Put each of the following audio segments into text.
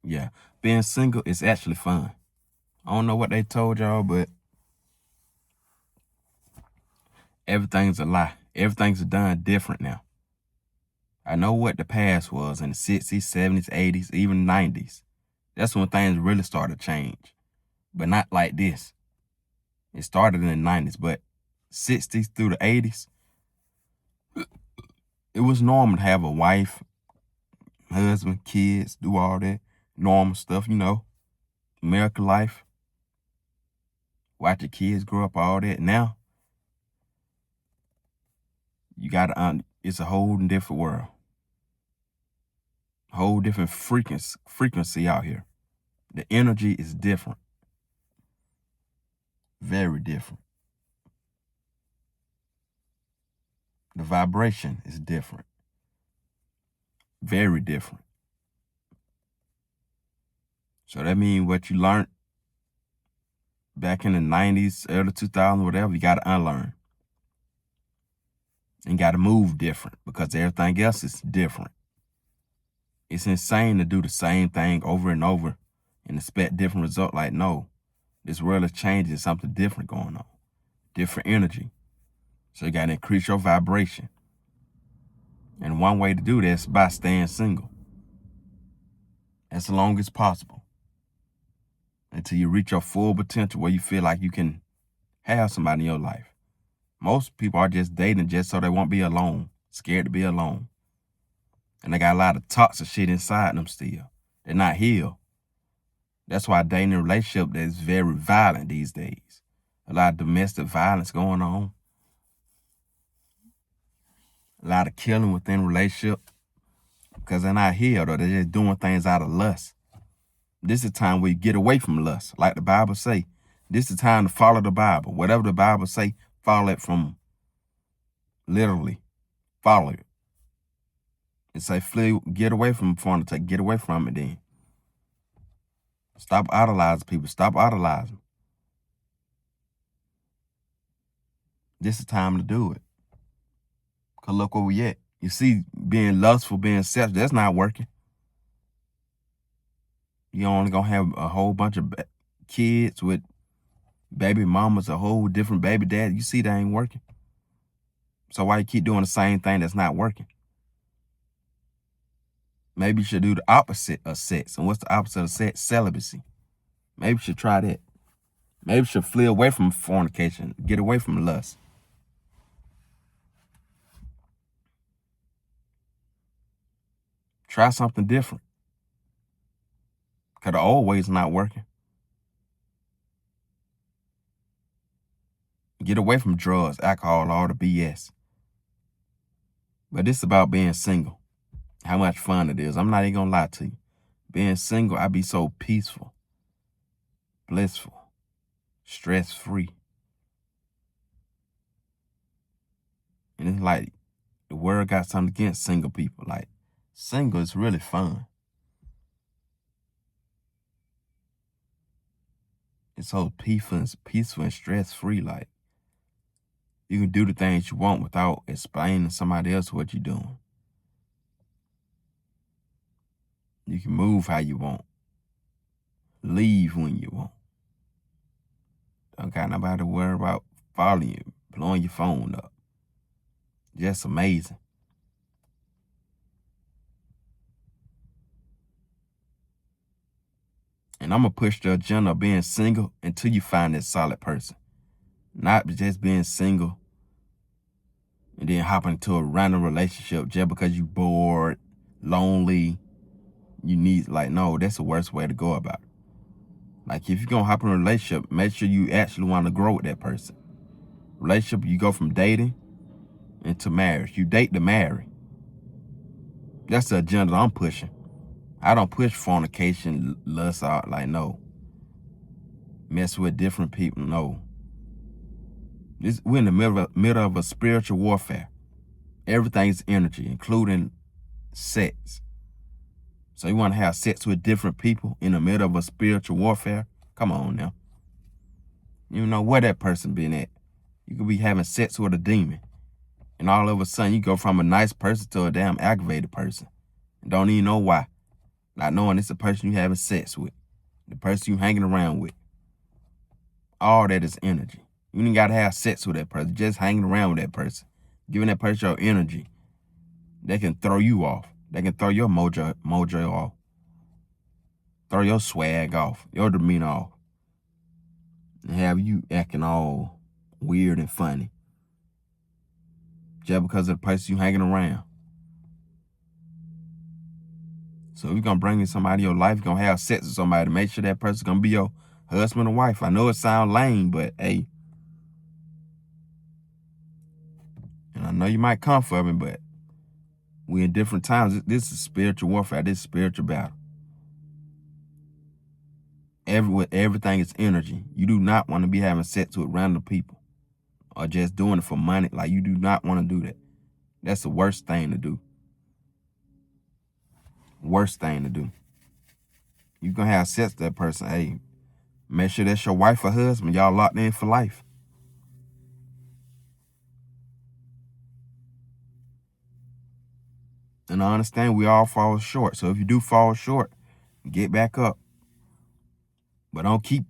Yeah, being single is actually fun. I don't know what they told y'all, but everything's a lie. Everything's done different now. I know what the past was in the 60s, 70s, 80s, even 90s. That's when things really started to change, but not like this. It started in the 90s, but 60s through the 80s, it was normal to have a wife, husband, kids, do all that normal stuff, American life. Watch your kids grow up, all that. Now, you gotta, it's a whole different world. Whole different frequency out here. The energy is different. Very different. The vibration is different. Very different. So that means what you learned back in the 90s, early 2000s, whatever, you got to unlearn. And got to move different because everything else is different. It's insane to do the same thing over and over and expect different results. Like, no, this world is changing, something different going on. Different energy. So you got to increase your vibration. And one way to do this is by staying single. As long as possible. Until you reach your full potential where you feel like you can have somebody in your life. Most people are just dating just so they won't be alone, scared to be alone. And they got a lot of toxic shit inside them still. They're not healed. That's why dating a relationship that is very violent these days. A lot of domestic violence going on. A lot of killing within relationship because they're not healed or they're just doing things out of lust. This is the time where you get away from lust. Like the Bible say, this is the time to follow the Bible. Whatever the Bible say, follow it from literally. Follow it. It say, flee, get away from fornication. Get away from it then. Stop idolizing people. Stop idolizing. This is the time to do it. Because look where we at. You see, being lustful, being selfish, that's not working. You only going to have a whole bunch of kids with baby mamas, a whole different baby dad. You see that ain't working. So why you keep doing the same thing that's not working? Maybe you should do the opposite of sex. And what's the opposite of sex? Celibacy. Maybe you should try that. Maybe you should flee away from fornication. Get away from lust. Try something different. Because the old way's not working. Get away from drugs, alcohol, all the BS. But this is about being single. How much fun it is. I'm not even going to lie to you. Being single, I be so peaceful, blissful, stress-free. And it's like the world got something against single people. Like, single is really fun. It's so peaceful and stress-free. Like, you can do the things you want without explaining to somebody else what you're doing. You can move how you want. Leave when you want. Don't got nobody to worry about following you, blowing your phone up. Just amazing. And I'm going to push the agenda of being single until you find that solid person. Not just being single and then hopping into a random relationship just because you bored, lonely, you need, like, no, that's the worst way to go about it. Like, if you're going to hop in a relationship, make sure you actually want to grow with that person. Relationship, you go from dating into marriage. You date to marry. That's the agenda I'm pushing. I don't push fornication, lust out, like, no. Mess with different people, no. We're in the middle of a spiritual warfare. Everything's energy, including sex. So you want to have sex with different people in the middle of a spiritual warfare? Come on now. You know where that person been at. You could be having sex with a demon. And all of a sudden you go from a nice person to a damn aggravated person. And don't even know why. Not knowing it's the person you having sex with, the person you hanging around with. All that is energy. You ain't got to have sex with that person. Just hanging around with that person, giving that person your energy. They can throw you off. They can throw your mojo off. Throw your swag off, your demeanor off. And have you acting all weird and funny. Just because of the person you hanging around. So if you're going to bring in somebody in your life, you're going to have sex with somebody, make sure that person's going to be your husband or wife. I know it sounds lame, but hey. And I know you might come for me, but we're in different times. This is spiritual warfare. This is spiritual battle. Everything is energy. You do not want to be having sex with random people or just doing it for money. Like, you do not want to do that. That's the worst thing to do. Worst thing to do. You're going to have sex with that person. Hey, make sure that's your wife or husband. Y'all locked in for life. And I understand we all fall short. So if you do fall short, get back up. But don't keep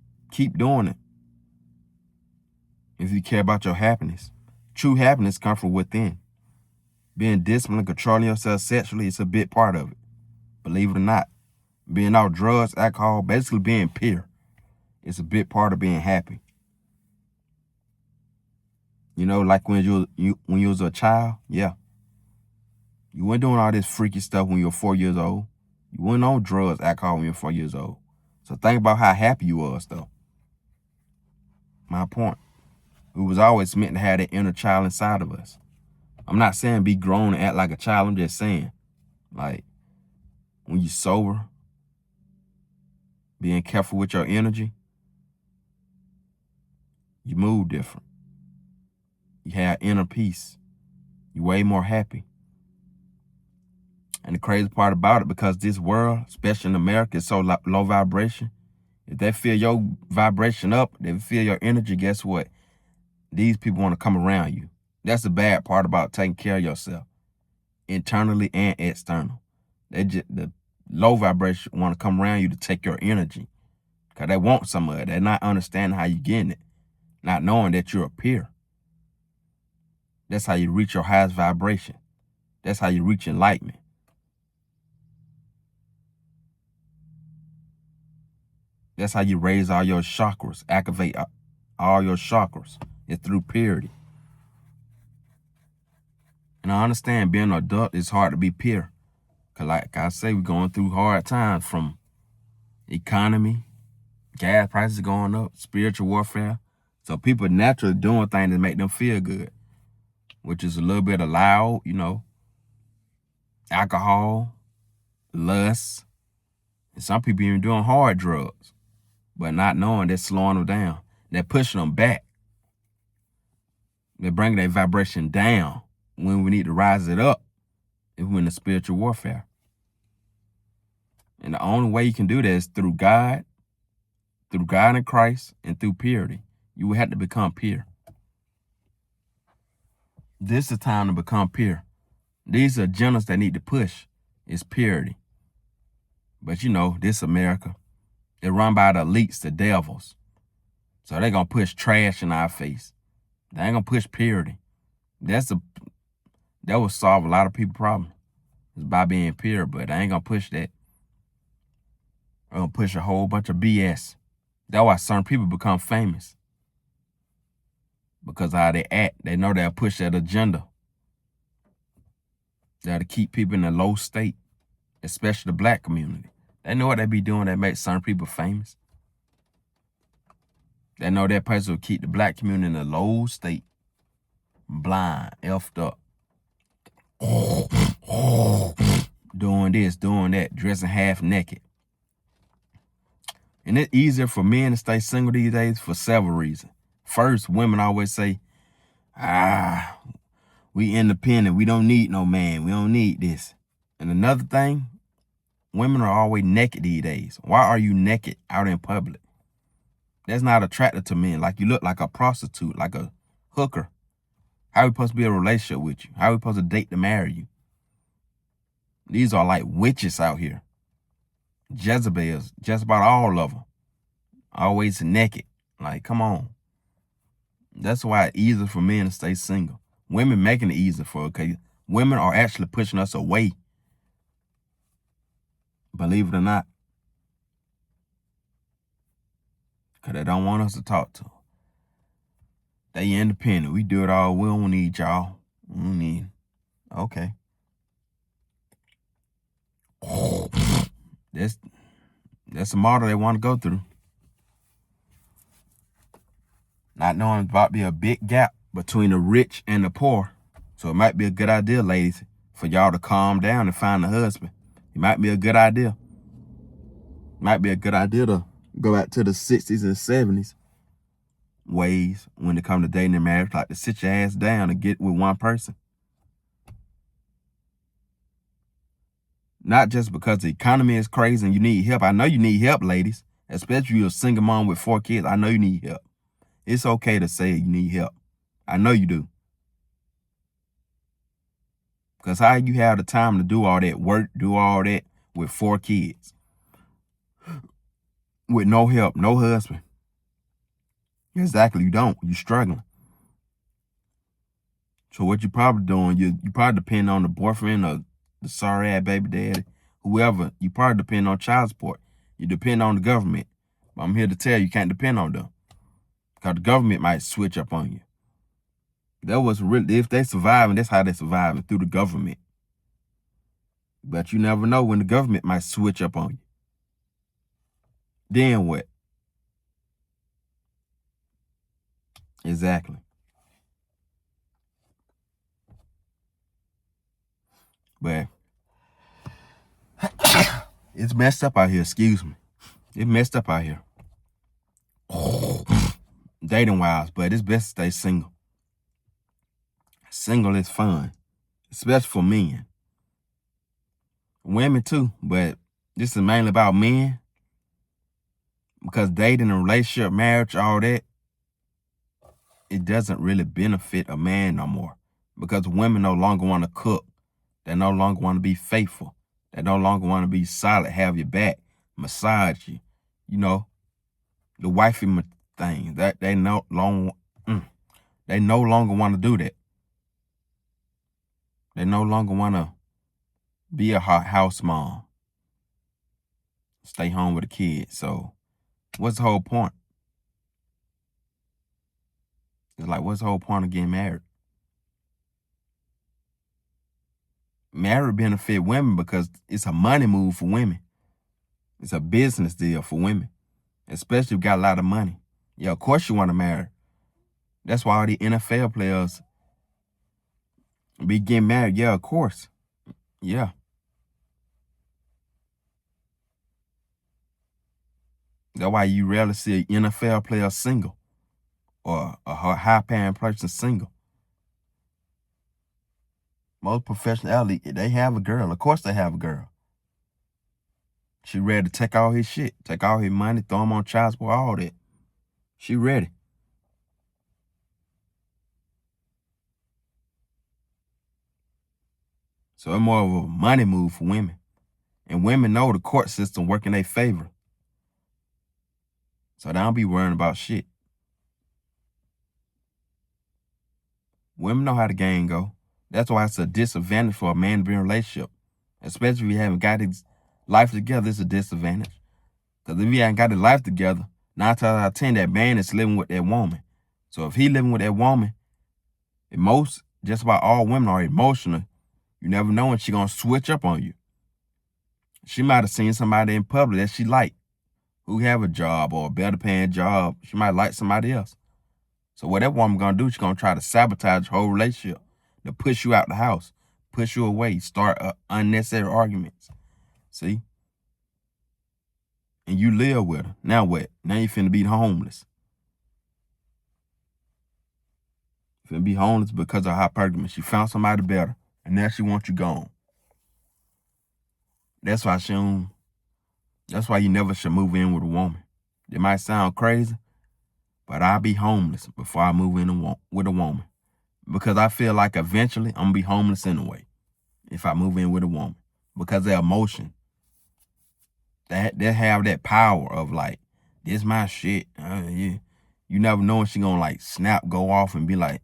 doing it. If you care about your happiness. True happiness comes from within. Being disciplined, controlling yourself sexually is a big part of it. Believe it or not. Being off drugs, alcohol, basically being pure. It's a big part of being happy. You know, like when you was a child, yeah. You weren't doing all this freaky stuff when you were 4 years old. You weren't on drugs, alcohol when you were 4 years old. So think about how happy you was, though. My point. We was always meant to have that inner child inside of us. I'm not saying be grown and act like a child. I'm just saying, like, when you sober, being careful with your energy, you move different. You have inner peace. You're way more happy. And the crazy part about it, because this world, especially in America, is so low vibration, if they feel your vibration up, they feel your energy, guess what? These people want to come around you. That's the bad part about taking care of yourself, internally and external. The low vibration want to come around you to take your energy because they want some of it. They're not understanding how you're getting it, not knowing that you're a peer. That's how you reach your highest vibration. That's how you reach enlightenment. That's how you raise all your chakras, activate all your chakras. It's through purity. And I understand being an adult, it's hard to be pure. Because like I say, we're going through hard times, from economy, gas prices going up, spiritual warfare. So people naturally doing things that make them feel good, which is a little bit of loud, alcohol, lust. And some people even doing hard drugs, but not knowing they're slowing them down. They're pushing them back. They're bringing their vibration down when we need to rise it up if we're in the spiritual warfare. And the only way you can do that is through God and Christ, and through purity. You will have to become pure. This is the time to become pure. These are agendas that need to push. It's purity. But this America, they're run by the elites, the devils. So they're going to push trash in our face. They ain't going to push purity. That will solve a lot of people's problems. It's by being pure, but they ain't going to push that. They're going to push a whole bunch of BS. That's why certain people become famous. Because of how they act. They know they'll push that agenda. That'll keep people in a low state, especially the black community. They know what they be doing that makes certain people famous. They know that person will keep the black community in a low state. Blind, effed up. Doing this, doing that, dressing half naked. And it's easier for men to stay single these days for several reasons. First, women always say, we independent. We don't need no man. We don't need this. And another thing, women are always naked these days. Why are you naked out in public? That's not attractive to men. Like, you look like a prostitute, like a hooker. How are we supposed to be in a relationship with you? How are we supposed to date to marry you? These are like witches out here. Jezebels, just about all of them, always naked. Like, come on. That's why it's easier for men to stay single. Women making it easier for, okay? Women are actually pushing us away. Believe it or not. Because they don't want us to talk to them. They independent. We do it all. We don't need y'all. We don't need. Okay. That's the model they want to go through. Not knowing about to be a big gap between the rich and the poor. So it might be a good idea, ladies, for y'all to calm down and find a husband. It might be a good idea. Might be a good idea to go back to the 60s and 70s ways when it comes to dating and marriage, like to sit your ass down and get with one person. Not just because the economy is crazy and you need help. I know you need help, ladies, especially if you're a single mom with 4 kids. I know you need help. It's okay to say you need help. I know you do. Because how you have the time to do all that work, do all that with 4 kids? With no help, no husband. Exactly, you don't. You're struggling. So what you probably doing, you probably depend on the boyfriend or the sorry-ass baby daddy, whoever. You probably depend on child support. You depend on the government. But I'm here to tell you can't depend on them. Because the government might switch up on you. That was really, if they surviving, that's how they surviving, through the government. But you never know when the government might switch up on you. Then what? Exactly. But it's messed up out here, excuse me. It's messed up out here. Dating wise, but it's best to stay single. Single is fun, especially for men. Women too, but this is mainly about men. Because dating, a relationship, marriage, all that, it doesn't really benefit a man no more. Because women no longer want to cook. They no longer want to be faithful. They no longer want to be solid, have your back, massage you. You know, the wifey thing. That they no longer want to do that. They no longer want to be a house mom. Stay home with the kids. So what's the whole point? It's like, what's the whole point of getting married? Marriage benefit women because it's a money move for women. It's a business deal for women, especially if you got a lot of money. Yeah, of course you want to marry. That's why all the NFL players be getting married. Yeah, of course. Yeah. That's why you rarely see an NFL player single or a high-paying person single. Most professional athletes, they have a girl. Of course they have a girl. She ready to take all his shit, take all his money, throw him on child support, all that. She ready. So it's more of a money move for women. And women know the court system work in their favor. So they don't be worrying about shit. Women know how the game go. That's why it's a disadvantage for a man to be in a relationship. Especially if you haven't got his life together, it's a disadvantage. Because if you haven't got his life together, 9 times out of 10, that man is living with that woman. So if he living with that woman, just about all women are emotional. You never know when she gonna switch up on you. She might have seen somebody in public that she liked, who have a job or a better paying job. She might like somebody else. So what that woman gonna do, she's gonna try to sabotage your whole relationship, to push you out the house, push you away, start unnecessary arguments. See? And you live with her. Now what? Now you finna be homeless. You finna be homeless because of hypergamy. She found somebody better, and now she wants you gone. That's why you never should move in with a woman. It might sound crazy, but I'll be homeless before I move in with a woman. Because I feel like eventually I'm gonna be homeless anyway if I move in with a woman. Because of emotion. They have that power of like, this my shit. Yeah. You never know when she gonna like snap, go off, and be like,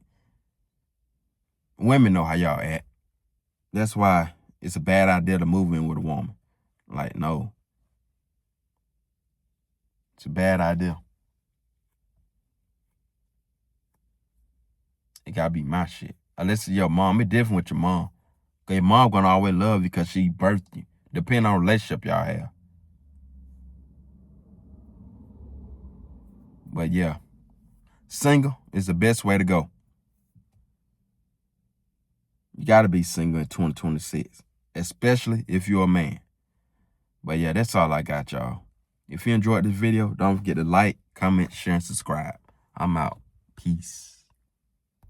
women know how y'all act. That's why it's a bad idea to move in with a woman. Like, no. It's a bad idea. It gotta be my shit. Unless it's your mom. It's different with your mom. Cause your mom gonna always love you because she birthed you. Depending on the relationship y'all have. But yeah, single is the best way to go. You gotta be single in 2026. Especially if you're a man. But yeah, that's all I got, y'all. If you enjoyed this video, don't forget to like, comment, share, and subscribe. I'm out. Peace.